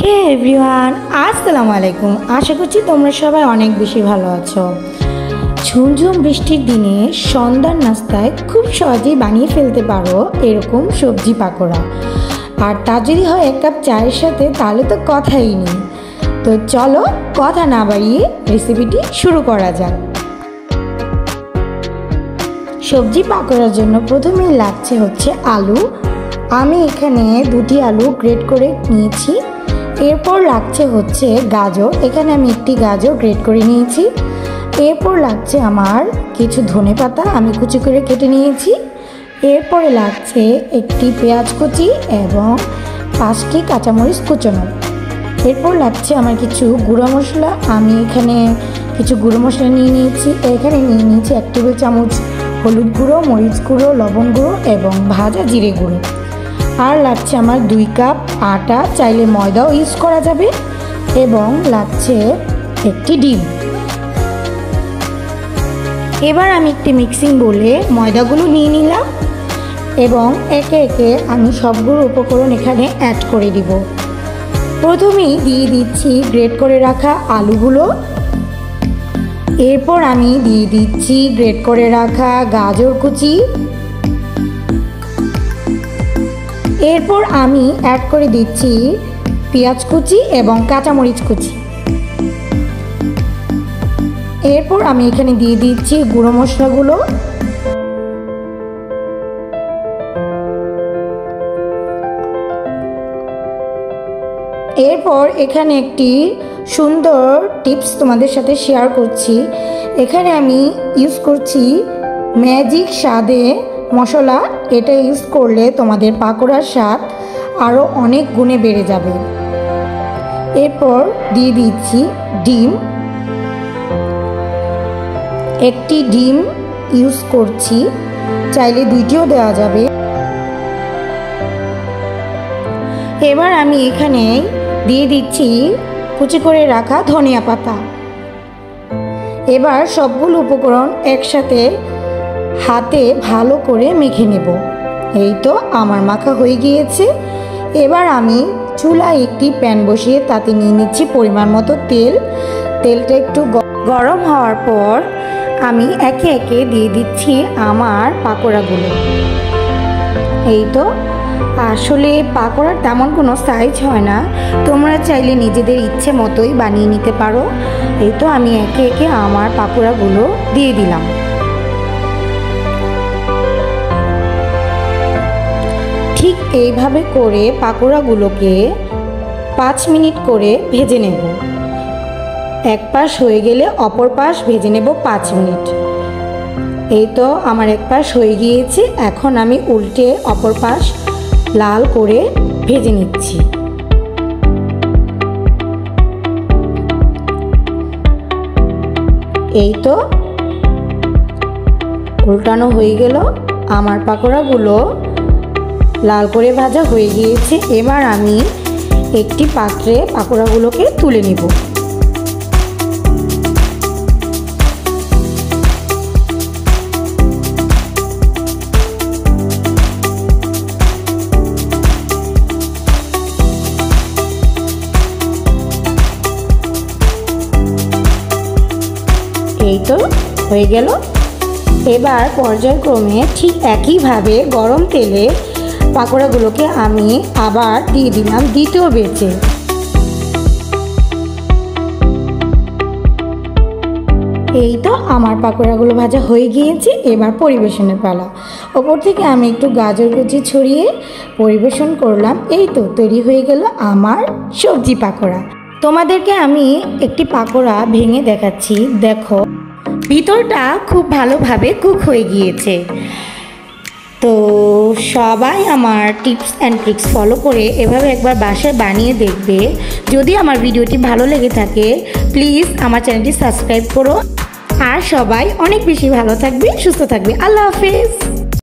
হে everyone, আসসালামু আলাইকুম। আশা করছি তোমরা সবাই অনেক বেশি ভালো আছো। ঝুমঝুম বৃষ্টির দিনে সন্ধ্যার নাস্তায় খুব সহজেই বানিয়ে ফেলতে পারো এরকম সবজি পাকোড়া, আর তা যদি হয় এক কাপ চায়ের সাথে, তাহলে তো কথাই নেই। তো চলো কথা না বাড়িয়ে রেসিপিটি শুরু করা যাক। সবজি পাকোড়ার জন্য প্রথমেই লাগছে হচ্ছে আলু। আমি এখানে 2টি আলু গ্রেট করে নিয়েছি। এরপর লাগছে হচ্ছে গাজর, এখানে আমি 1টি গাজর গ্রেট করে নিয়েছি। এরপর লাগছে আমার কিছু ধনেপাতা, আমি কুচি করে কেটে নিয়েছি। এরপরে লাগছে 1টি পেঁয়াজ কুচি এবং 5টি কাঁচামরিচ কুচনো। এরপর লাগছে আমার কিছু গুঁড়ো মশলা, আমি এখানে কিছু গুঁড়ো মশলা নিয়ে নিয়েছি। এখানে নিয়ে নিয়েছি 1 টেবিল চামচ হলুদ গুঁড়ো, মরিচ গুঁড়ো, লবণ গুঁড়ো এবং ভাজা জিরে গুঁড়ো। আর লাগছে আমার 2 কাপ আটা, চাইলে ময়দাও ইউজ করা যাবে, এবং লাগছে 1টি ডিম। এবার আমি একটি মিক্সিং বোলে ময়দাগুলো নিয়ে নিলাম এবং একে একে আমি সবগুলো উপকরণ এখানে অ্যাড করে দিব। প্রথমেই দিয়ে দিচ্ছি গ্রেট করে রাখা আলুগুলো। এরপর আমি দিয়ে দিচ্ছি গ্রেট করে রাখা গাজর কুচি। এরপর আমি অ্যাড করে দিচ্ছি পেঁয়াজ কুচি এবং কাঁচামরিচ কুচি। এরপর আমি এখানে দিয়ে দিচ্ছি গুঁড়ো মশলাগুলো। এরপর এখানে একটি সুন্দর টিপস তোমাদের সাথে শেয়ার করছি। এখানে আমি ইউজ করছি ম্যাজিক স্বাদে মশলা। এটা ইউজ করলে তোমাদের পাকোড়ার স্বাদ আরও অনেক গুণে বেড়ে যাবে। এরপর দিয়ে দিচ্ছি ডিম, 1টি ডিম ইউজ করছি, চাইলে 2টিও দেওয়া যাবে। এবার আমি এখানে দিয়ে দিচ্ছি কুচি করে রাখা ধনিয়া পাতা। এবার সবগুলো উপকরণ একসাথে হাতে ভালো করে মেখে নেব। এই তো আমার মাখা হয়ে গিয়েছে। এবার আমি চুলায় একটি প্যান বসিয়ে তাতে নিয়ে নিচ্ছি পরিমাণ মতো তেল। তেলটা একটু গরম হওয়ার পর আমি একে একে দিয়ে দিচ্ছি আমার পাকোড়াগুলো। এই তো, আসলে পাকোড়ার তেমন কোনো সাইজ হয় না, তোমরা চাইলে নিজেদের ইচ্ছে মতোই বানিয়ে নিতে পারো। এই তো আমি একে একে আমার পাকোড়াগুলো দিয়ে দিলাম। ঠিক এইভাবে করে পাকোড়াগুলোকে 5 মিনিট করে ভেজে নেব। এক পাশ হয়ে গেলে অপর পাশ ভেজে নেব 5 মিনিট। এই তো আমার এক পাশ হয়ে গিয়েছে। এখন আমি উল্টে অপর পাশ লাল করে ভেজে নিচ্ছি। এই তো উল্টানো হয়ে গেল। আমার পাকোড়াগুলো লাল করে ভাজা হয়ে গিয়েছে। এবার আমি একটি পাত্রে পাকোড়াগুলোকে তুলে নেব। এই তো হয়ে গেল। এবার পর্যায়ক্রমে ঠিক একইভাবে গরম তেলে পাকোড়াগুলোকে আমি আবার দিয়ে দিলাম 2য় ব্যাচে। এই তো আমার পাকোড়াগুলো ভাজা হয়ে গিয়েছে। এবার পরিবেশনের পালা। ওপর থেকে আমি একটু গাজর কুচি ছড়িয়ে পরিবেশন করলাম। এই তো তৈরি হয়ে গেল আমার সবজি পাকোড়া। তোমাদেরকে আমি একটি পাকোড়া ভেঙে দেখাচ্ছি। দেখো, ভিতরটা খুব ভালোভাবে কুক হয়ে গিয়েছে। তো সবাই আমার টিপস অ্যান্ড ট্রিক্স ফলো করে এভাবে একবার বাসায় বানিয়ে দেখবে। যদি আমার ভিডিওটি ভালো লেগে থাকে, প্লিজ আমার চ্যানেলটি সাবস্ক্রাইব করো। আর সবাই অনেক বেশি ভালো থাকবে, সুস্থ থাকবে। আল্লাহ হাফেজ।